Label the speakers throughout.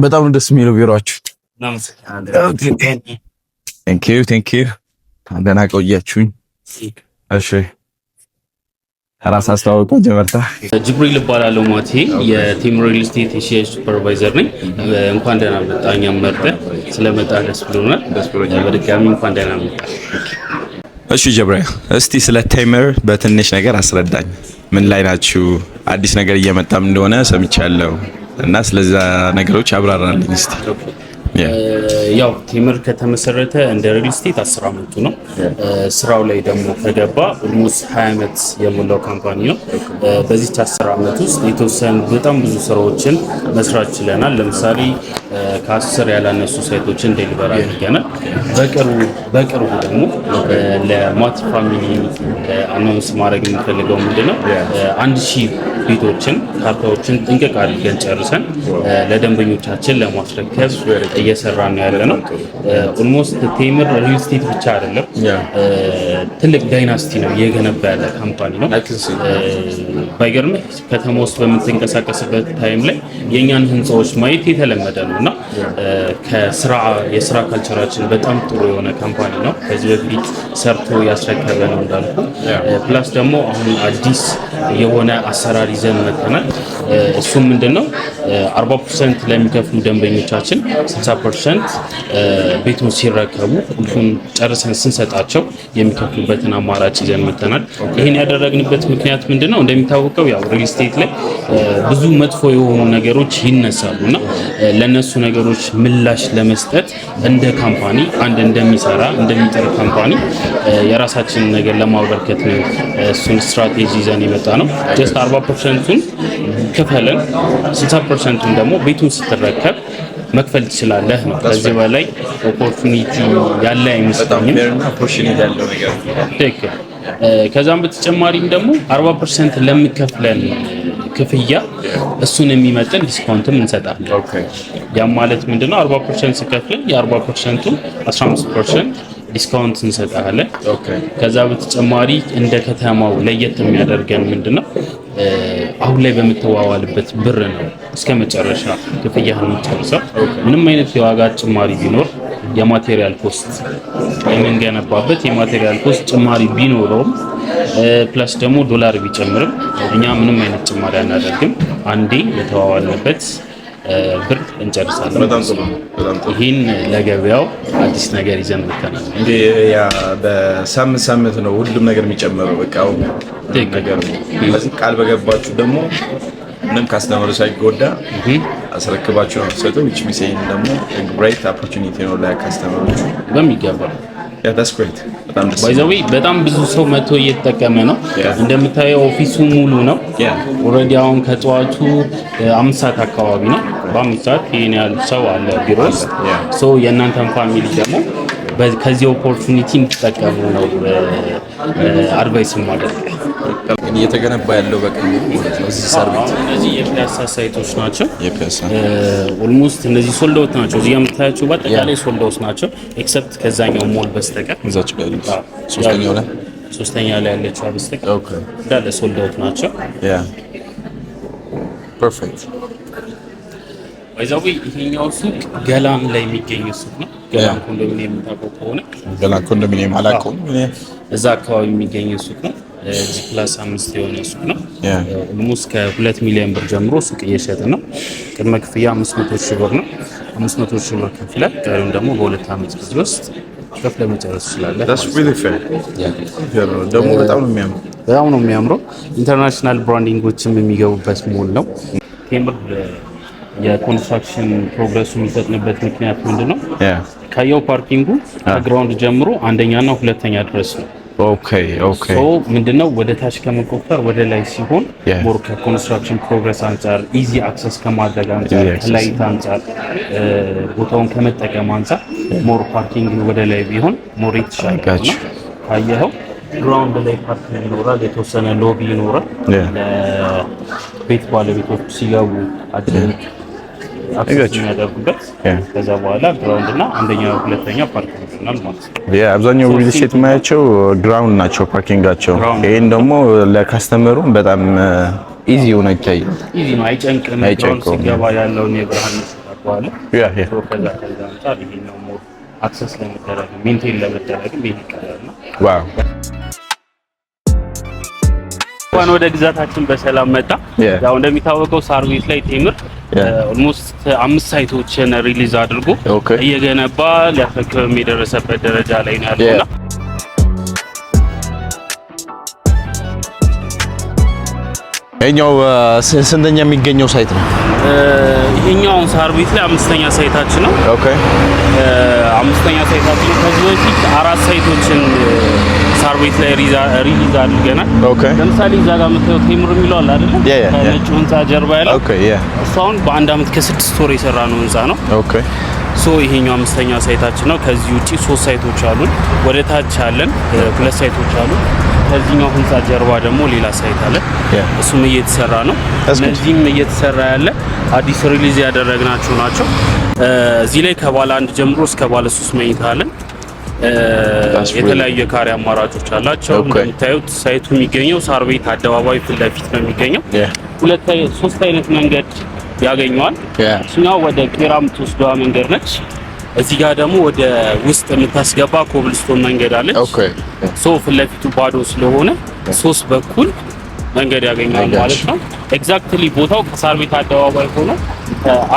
Speaker 1: በጣም ደስ የሚለው ቢሮአችሁ። ቴንክ ዩ ደህና ቆያችሁኝ። እሺ ራስ አስተዋውቁ ጀመርታ።
Speaker 2: ጅብሪል እባላለሁ ማቴ የቴምር ሪል ስቴት የሽያጭ ሱፐርቫይዘር ነኝ። እንኳን ደህና መጣ። እኛም መርጠህ ስለመጣ ደስ ብሎናል። በድጋሚ እንኳን ደህና መጣ።
Speaker 1: እሺ ጅብሪል፣ እስቲ ስለ ቴምር በትንሽ ነገር አስረዳኝ። ምን ላይ ናችሁ? አዲስ ነገር እየመጣም እንደሆነ ሰምቻለሁ እና ስለዛ ነገሮች አብራራልኝ እስቲ።
Speaker 2: ያው ቴምር ከተመሰረተ እንደ ሪል ስቴት 10 አመቱ ነው። ስራው ላይ ደግሞ ከገባ ኦልሞስት 20 አመት የሞላው ካምፓኒ ነው። በዚህ 10 አመት ውስጥ የተወሰኑ በጣም ብዙ ስራዎችን መስራት ችለናል። ለምሳሌ ከ10 ያላነሱ ሳይቶችን ዴሊቨር አድርገናል። በቅርቡ ደግሞ ለማቲ ፋሚሊ አናውንስ ማድረግ የምንፈልገው ምንድነው 1000 ቤቶችን ካርታዎችን ጥንቅቅ አድርገን ጨርሰን ለደንበኞቻችን ለማስረከብ እየሰራ ነው ያለ ነው። ኦልሞስት ቴምር ሪል ስቴት ብቻ አይደለም፣ ትልቅ ዳይናስቲ ነው እየገነባ ያለ ካምፓኒ ነው። ባይገርምህ ከተማ ውስጥ በምትንቀሳቀስበት ታይም ላይ የእኛን ህንፃዎች ማየት የተለመደ ነው እና የስራ ካልቸራችን በጣም ጥሩ የሆነ ካምፓኒ ነው። ከዚህ በፊት ሰርቶ ያስረከበ ነው እንዳልኩ። ፕላስ ደግሞ አሁን አዲስ የሆነ አሰራር ይዘን መጥተናል። እሱም ምንድነው 40% ለሚከፍሉ ደንበኞቻችን 60% ቤቱን ሲረከቡ ቁልፉን ጨርሰን ስንሰጣቸው የሚከፍሉበትን አማራጭ ይዘን መጥተናል። ይሄን ያደረግንበት ምክንያት ምንድነው? እንደሚታወቀው ያው ሪል ስቴት ላይ ብዙ መጥፎ የሆኑ ነገሮች ይነሳሉና ለነሱ ነገሮች ምላሽ ለመስጠት እንደ ካምፓኒ እንደሚጥር ካምፓኒ የራሳችንን ነገር ለማበርከት ነው እሱን ስትራቴጂ ይዘን የመጣ ነው። ጀስት 40%ን ከፈለን 60%ን ደግሞ ቤቱን ስትረከብ መክፈል ትችላለህ ነው። ከዚህ በላይ ኦፖርቹኒቲ ያለ አይመስለኝም። ከዛም በተጨማሪም ደግሞ 40% ለሚከፍለን ክፍያ እሱን የሚመጥን ዲስካውንትም እንሰጣለን። ያም ማለት ምንድነው 40% ሲከፍለን የ40%ቱን 15% ዲስካውንት እንሰጣለን። ከዛ በተጨማሪ እንደ ከተማው ለየት የሚያደርገን ምንድነው አሁን ላይ በምትዋዋልበት ብር ነው እስከ መጨረሻ ክፍያህን የምትጨርሰው። ምንም አይነት የዋጋ ጭማሪ ቢኖር የማቴሪያል ኮስት የምንገነባበት የማቴሪያል ኮስት ጭማሪ ቢኖረውም ፕላስ ደግሞ ዶላር ቢጨምርም እኛ ምንም አይነት ጭማሪ አናደርግም። አንዴ የተዋዋልንበት ብር እንጨርሳለን።
Speaker 1: በጣም ጥሩ።
Speaker 2: ይሄን ለገበያው አዲስ ነገር ይዘን መጥተናል።
Speaker 1: እንዴ ያ በሳምንት ነው ሁሉም ነገር የሚጨምረው በቃው ነገር ነው። ስለዚህ ቃል በገባችሁ ደግሞ ምንም ካስተመሩ ሳይጎዳ አስረክባችሁ ነው ሰጥቶ which means ደግሞ great opportunity ነው ለካስተመሮቹ በሚገባ that's great።
Speaker 2: በጣም ብዙ ሰው መጥቶ እየተጠቀመ ነው። እንደምታየው ኦፊሱ ሙሉ ነው። ኦልሬዲ አሁን ከጠዋቱ 5 ሰዓት አካባቢ ነው። በ5 ሰዓት ይሄን ያህል ሰው አለ ቢሮ ውስጥ። ሶ የእናንተን ፋሚሊ ደግሞ ከዚህ ኦፖርቹኒቲ እንድትጠቀሙ ነው አድቫይስ ማድረግ።
Speaker 1: እየተገነባ ያለው በቀኝ ማለት ነው። እዚህ ሰርቪስ
Speaker 2: እነዚህ የፒያሳ ሳይቶች ናቸው። ኦልሞስት እነዚህ ሶልድ አውት ናቸው። እዚህ የምታያቸው በአጠቃላይ ሶልድ አውት ናቸው ኤክሰፕት ከዛኛው ሞል በስተቀር።
Speaker 1: እዛች ጋር
Speaker 2: ሶስተኛ ላይ ያለችው በስተቀር እንዳለ ሶልድ አውት ናቸው።
Speaker 1: ፐርፌክት።
Speaker 2: ባይዛዊ ይሄኛው ሱቅ ገላን ላይ የሚገኝ ሱቅ ነው። ገላን ኮንዶሚኒየም የምታውቀው ከሆነ
Speaker 1: ገላን ኮንዶሚኒየም አላውቀውም።
Speaker 2: እዛ አካባቢ የሚገኝ ሱቅ ነው። +5 የሆነ ሱቅ ነው። ኦልሞስት ከ2 ሚሊዮን ብር ጀምሮ ሱቅ እየሸጠ ነው። ቅድመ ክፍያ 500 ሺህ ብር ነው። 500 ሺህ ብር ከፍለህ ቀሪውን ደግሞ በ2 አመት ጊዜ ውስጥ ከፍለህ መጨረስ ትችላለህ።
Speaker 1: that's really fair። ደግሞ በጣም ነው የሚያምረው።
Speaker 2: ኢንተርናሽናል ብራንዲንጎችም የሚገቡበት ሞል ነው። ቴምር የኮንስትራክሽን ፕሮግረሱ የሚፈጥንበት ምክንያት ምንድነው? ካየው ፓርኪንጉ ከግራውንድ ጀምሮ አንደኛና ሁለተኛ ድረስ ነው።
Speaker 1: ኦኬ
Speaker 2: ሶ ምንድነው ወደ ታች ከመቆፈር ወደ ላይ ሲሆን ሞር ከኮንስትራክሽን ፕሮግረስ አንፃር ኢዚ አክሰስ ከማድረግ አንፃር ከላይት አንፃር ቦታውን ከመጠቀም አንፃር ሞር ፓርኪንግ ወደ ላይ ቢሆን ሞር የተሻለ ነው። ካየኸው ግራውንድ ላይ ፓርኪንግ ይኖራል፣ የተወሰነ ሎቢ ይኖራል። ለቤት ባለቤቶች ሲገቡ አክሰስ የሚያደርጉበት ከዛ በኋላ ግራውንድ እና አንደኛ ሁለተኛ ፓርኪንግ ይሆናል ማለት ነው።
Speaker 1: አብዛኛው ሪል ስቴት ማያቸው ግራውንድ ናቸው ፓርኪንጋቸው። ይሄን ደግሞ ለካስተመሩ በጣም ኢዚ ነው። ኢዚ ነው፣ አይጨንቅም። ግራውንድ ሲገባ ያለውን የብርሃን መስራት
Speaker 2: በኋላ ከዛ አንፃር ይሄኛው ሞር አክሰስ ለመደረግ ሜንቴን ለመደረግ ይሄ ይቀላል ነው።
Speaker 1: ዋው
Speaker 2: እንኳን ወደ ግዛታችን በሰላም መጣ። ያው እንደሚታወቀው ሳር ቤት ላይ ቴምር ኦልሞስት 5 ሳይቶችን ሪሊዝ አድርጎ እየገነባ ሊያስረክብም የደረሰበት ደረጃ ላይ ነው ያለውና
Speaker 1: ይሄኛው ስንተኛ የሚገኘው ሳይት ነው?
Speaker 2: ይሄኛው ሳር ቤት ላይ 5ኛ ሳይታችን ነው።
Speaker 1: ኦኬ
Speaker 2: 5ኛ ሳይታችን ነው። ከዚህ በፊት 4 ሳይቶችን ሳር ቤት ላይ ሪሊዝ አድርገናል። ለምሳሌ እዛ ጋር የምታየው ቴምር የሚለው አለ አይደል? ከነጩ ህንጻ ጀርባ ያለው እሱ አሁን በአንድ አመት ከ6 ወር የሰራ ነው ህንጻ ነው።
Speaker 1: ኦኬ
Speaker 2: ሶ ይሄኛው 5ኛ ሳይታችን ነው። ከዚህ ውጪ 3 ሳይቶች አሉን። ወደ ታች አለን 2 ሳይቶች አሉ። ከዚህኛው ህንጻ ጀርባ ደግሞ ሌላ ሳይት አለ። እሱም እየተሰራ ነው። እነዚህም እየተሰራ ያለ አዲስ ሪሊዝ ያደረግናቸው ናቸው። እዚህ ላይ ከባለ 1 ጀምሮ እስከ ባለ 3 መኝታ አለን። የተለያዩ የካሬ አማራጮች አላቸው። እንደምታዩት ሳይቱ የሚገኘው ሳር ቤት አደባባይ ፊት ለፊት ነው የሚገኘው። 3 አይነት መንገድ ያገኘዋል። እኛው ወደ ቄራ የምትወስደዋ መንገድ ነች። እዚህ ጋር ደግሞ ወደ ውስጥ የምታስገባ ኮብልስቶን መንገድ አለች። ሶ ፊት ለፊቱ ባዶ ስለሆነ 3 በኩል መንገድ ያገኛል ማለት ነው። ኤግዛክትሊ ቦታው ከሳር ቤት አደባባይ ሆኖ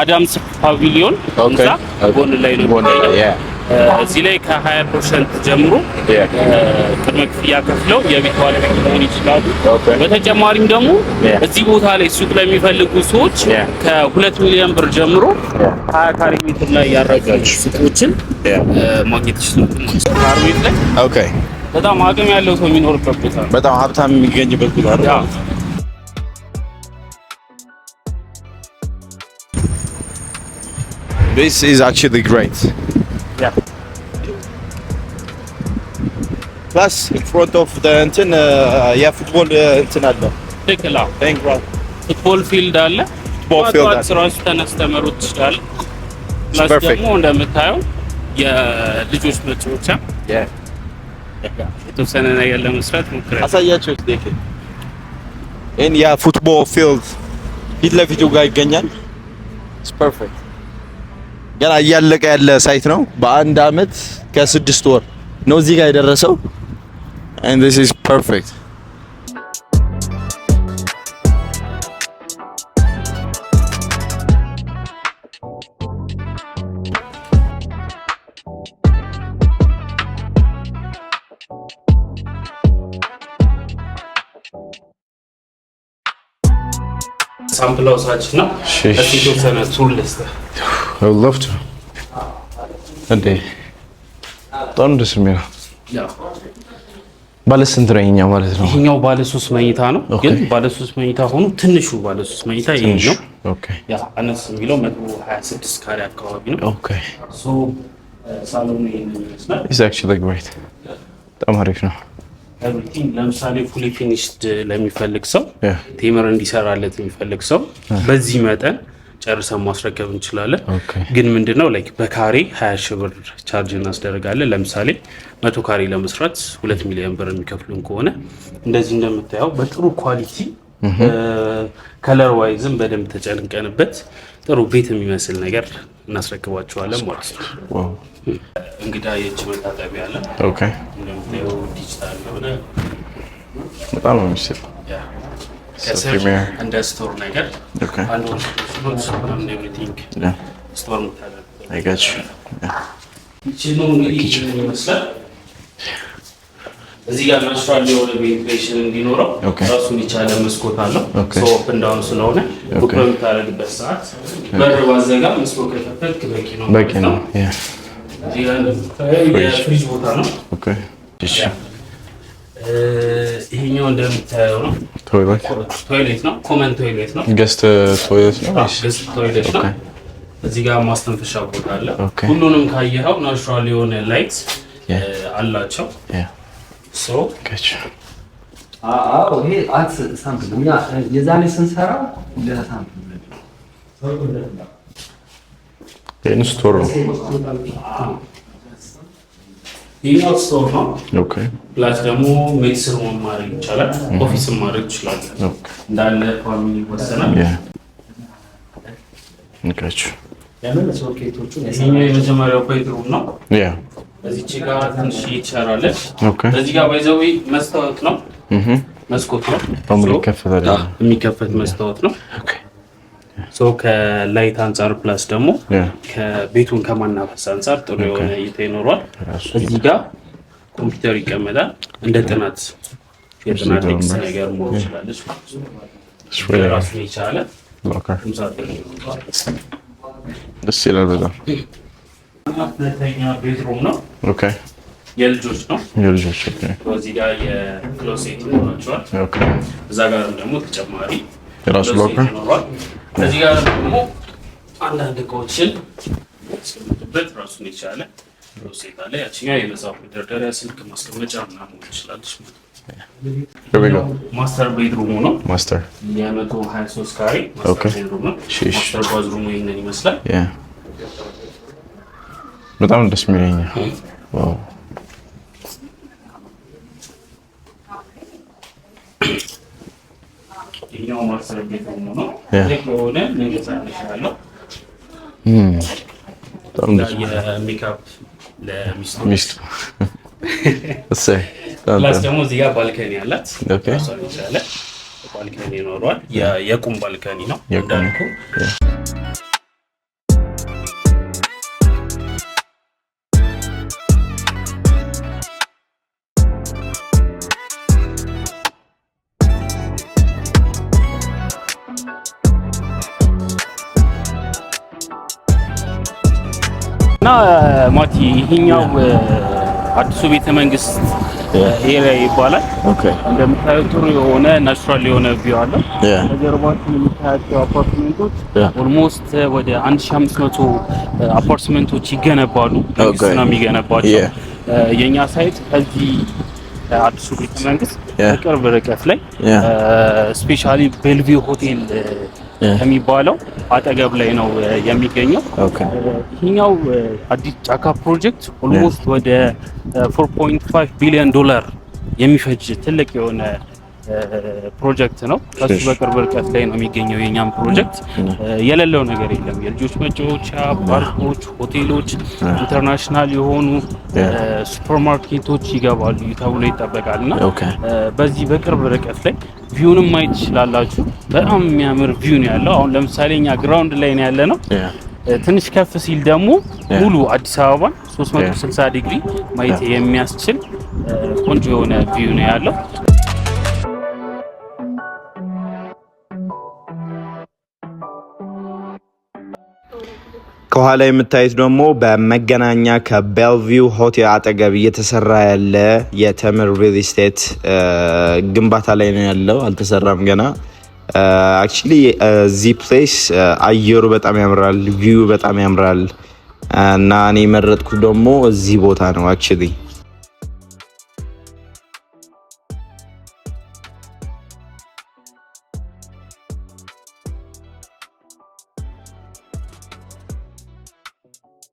Speaker 2: አዳምስ ፓቪሊዮን ህንጻ ጎን ላይ ነው የሚገኘው። እዚህ ላይ ከ20% ጀምሮ ቅድመ ክፍያ ከፍለው የቤት ባለቤት መሆን ይችላሉ። በተጨማሪም ደግሞ እዚህ ቦታ ላይ ሱቅ ለሚፈልጉ ሰዎች ከ2 ሚሊዮን ብር ጀምሮ 20 ካሬ ሜትር ላይ ያረፉ ሱቆችን ማግኘት ይችላሉ። ሳር ቤት ላይ
Speaker 1: ኦኬ
Speaker 2: በጣም አቅም ያለው ሰው የሚኖርበት ቦታ ነው።
Speaker 1: በጣም ሀብታም የሚገኝበት ቦታ ነው። This is actually great.
Speaker 2: Yeah.
Speaker 1: Plus in front of the እንትን የፉትቦል እንትን አለ።
Speaker 2: ትክክል። ፉትቦል ፊልድ አለ። ስራዎች ተነስተመሩት ይችላል። ፕላስ ደግሞ እንደምታየው የልጆች መጫወቻ የተወሰነ ነገር ለመስራት ሞክረናል።
Speaker 1: አሳያቸው እስኪ። ይሄን የፉትቦል ፊልድ ፊት ለፊቱ ጋር ይገኛል። It's perfect. ገና እያለቀ ያለ ሳይት ነው። በአንድ አመት ከ6 ወር ነው እዚህ ጋር የደረሰው። And this is perfect.
Speaker 2: ሳምፕል አውሳችን ነው። እሺ የተወሰነ ቱል ልስጥ።
Speaker 1: I would love to. እንዴ በጣም ደስ የሚል ባለ ስንት ነው ይሄኛው ማለት ነው?
Speaker 2: ይሄኛው ባለ 3 መኝታ ነው። ግን ባለ 3 መኝታ ሆኖ ትንሹ ባለ 3 መኝታ ይሄኛው
Speaker 1: ኦኬ
Speaker 2: ያ አነስ የሚለው 126 ካሬ አካባቢ ነው።
Speaker 1: ኦኬ
Speaker 2: ሶ ሳሎኑ ይሄንን ይመስላል።
Speaker 1: It's actually great. በጣም አሪፍ ነው።
Speaker 2: ኤቭሪቲንግ ለምሳሌ ፉሊ ፊኒሽድ ለሚፈልግ ሰው ቴምር እንዲሰራለት የሚፈልግ ሰው በዚህ መጠን ጨርሰን ማስረከብ እንችላለን። ግን ምንድነው ላይክ በካሬ 20 ሺህ ብር ቻርጅ እናስደርጋለን። ለምሳሌ 100 ካሬ ለመስራት 2 ሚሊዮን ብር የሚከፍሉን ከሆነ እንደዚህ እንደምታየው በጥሩ ኳሊቲ ከለር ዋይዝም በደንብ ተጨንቀንበት ጥሩ ቤት የሚመስል ነገር እናስረክባቸዋለን ማለት ነው።
Speaker 1: ዋው
Speaker 2: እንግዳ የእጅ መታጠቢያ አለ።
Speaker 1: ኦኬ
Speaker 2: እንደምታየው ዲጂታል የሆነ
Speaker 1: በጣም ነው የሚስበው።
Speaker 2: እንደ ስቶር ነገር አንድ ወንድ ምናምን ኤቭሪቲንግ ስቶር ምታደርግ
Speaker 1: I got you.
Speaker 2: ኪችኑ እንግዲህ ይመስላል። እዚህ ጋር ናቹራል የሆነ ቬንቲሌሽን እንዲኖረው ራሱን የቻለ መስኮት አለው። ሶ ኦፕን ዳውን ስለሆነ ቡክ በምታደርግበት ሰዓት በር ባዘጋ መስኮት ከፈተክ በቂ ነው። የፍሪጅ ቦታ ነው።
Speaker 1: ኦኬ እሺ
Speaker 2: ይሄኛው እንደምታየው ነው። ቶይሌት ነው። ኮመን ቶይሌት ነው።
Speaker 1: ገስት ቶይሌት ነው።
Speaker 2: ገስት ቶይሌት ነው። እዚህ ጋር ማስተንፈሻ ቦታ አለ። ሁሉንም ካየኸው ናቹራል የሆነ ላይት አላቸው። ሶ
Speaker 3: ይሄ አት ሳምፕል እኛ የዛኔ ስንሰራው ለሳምፕል
Speaker 1: ስቶር ነው።
Speaker 2: ይሄኛው ስቶር ነው።
Speaker 1: ኦኬ
Speaker 2: ፕላስ ደግሞ ሜዲስን ማድረግ ይቻላል። ኦፊስን ማድረግ ይችላል። እንዳለ ፋሚሊ ወሰናል።
Speaker 3: ለምን ሶኬቶቹን
Speaker 2: ይሄኛው የመጀመሪያው ቤድሩም ነው።
Speaker 1: ያ
Speaker 2: እዚች ጋር ትንሽ ይቻላልሽ። እዚህ ጋር ባይዘው መስታወት ነው። መስኮት ነው። የሚከፈት መስታወት ነው። ሶ ከላይት አንፃር ፕላስ ደግሞ ከቤቱን ከማናፈስ አንፃር ጥሩ የሆነ እይታ ይኖረዋል። እዚህ ጋር ኮምፒውተር ይቀመጣል። እንደ ጥናት የጥናት ቴክስ ነገር መሆን ይችላል። ራሱ ይቻላል።
Speaker 1: ደስ ይላል በጣም።
Speaker 2: ሁለተኛ ቤድሩም ነው።
Speaker 1: ኦኬ
Speaker 2: የልጆች ነው።
Speaker 1: የልጆች ኦኬ።
Speaker 2: እዚህ ጋር የክሎሴት ይኖራቸዋል። ኦኬ። እዛ ጋር ደግሞ ተጨማሪ
Speaker 1: የራሱ ሎከር ይኖራል።
Speaker 2: እዚህ ጋር ደግሞ አንዳንድ እቃዎችን ስምጥበት ራሱን የቻለ ክሎሴት አለ። ያቺኛው የመጽሐፍ መደርደሪያ፣ ስልክ ማስቀመጫ ምናምን ትችላለች ማለት ነው። ማስተር ቤድሩሙ ነው። ማስተር የ123 ካሬ ማስተር ቤድሩም ነው። ማስተር ባዝሩሙ ይሄንን ይመስላል።
Speaker 1: በጣም ደስ የሚለኝ ዋው።
Speaker 2: ይሄኛው ማስተር ቤድሩሙ ነው። ለሆነ ለገዛነሽ ያለው የሜካፕ ለሚስቱ ፕላስ ደግሞ እዚህ ጋር ባልከኒ አላት። ራሷን የቻለ ባልከኒ ይኖረዋል። የቁም ባልከኒ ነው እንዳልኩ። እና ማቲ ይሄኛው አዲሱ ቤተ መንግስት ኤሪያ ይባላል። እንደምታዩት ጥሩ የሆነ ናቹራል የሆነ ቪው አለ። ከጀርባችን የምታያቸው አፓርትመንቶች ኦልሞስት ወደ 1500 አፓርትመንቶች ይገነባሉ። መንግስት ነው የሚገነባቸው። የኛ ሳይት ከዚህ አዲሱ ቤተ መንግስት በቅርብ ርቀት ላይ ስፔሻሊ ቤልቪው ሆቴል ከሚባለው አጠገብ ላይ ነው የሚገኘው። ይሄኛው አዲስ ጫካ ፕሮጀክት ኦልሞስት ወደ 4.5 ቢሊዮን ዶላር የሚፈጅ ትልቅ የሆነ ፕሮጀክት ነው። ከሱ በቅርብ ርቀት ላይ ነው የሚገኘው። የኛም ፕሮጀክት የሌለው ነገር የለም። የልጆች መጫወቻ ፓርኮች፣ ሆቴሎች፣ ኢንተርናሽናል የሆኑ ሱፐርማርኬቶች ይገባሉ ተብሎ ይጠበቃልና በዚህ በቅርብ ርቀት ላይ ቪውንም ማየት ትችላላችሁ። በጣም የሚያምር ቪው ነው ያለው። አሁን ለምሳሌ እኛ ግራውንድ ላይ ነው ያለነው። ትንሽ ከፍ ሲል ደግሞ ሙሉ አዲስ አበባን 360 ዲግሪ ማየት የሚያስችል ቆንጆ የሆነ ቪው ነው ያለው።
Speaker 4: ከኋላ የምታዩት ደግሞ በመገናኛ ከቤልቪው ሆቴል አጠገብ እየተሰራ ያለ የተምር ሪል ስቴት ግንባታ ላይ ነው ያለው። አልተሰራም ገና። አክቹሊ እዚህ ፕሌስ አየሩ በጣም ያምራል፣ ቪው በጣም ያምራል እና እኔ የመረጥኩት ደግሞ እዚህ ቦታ ነው አክቹሊ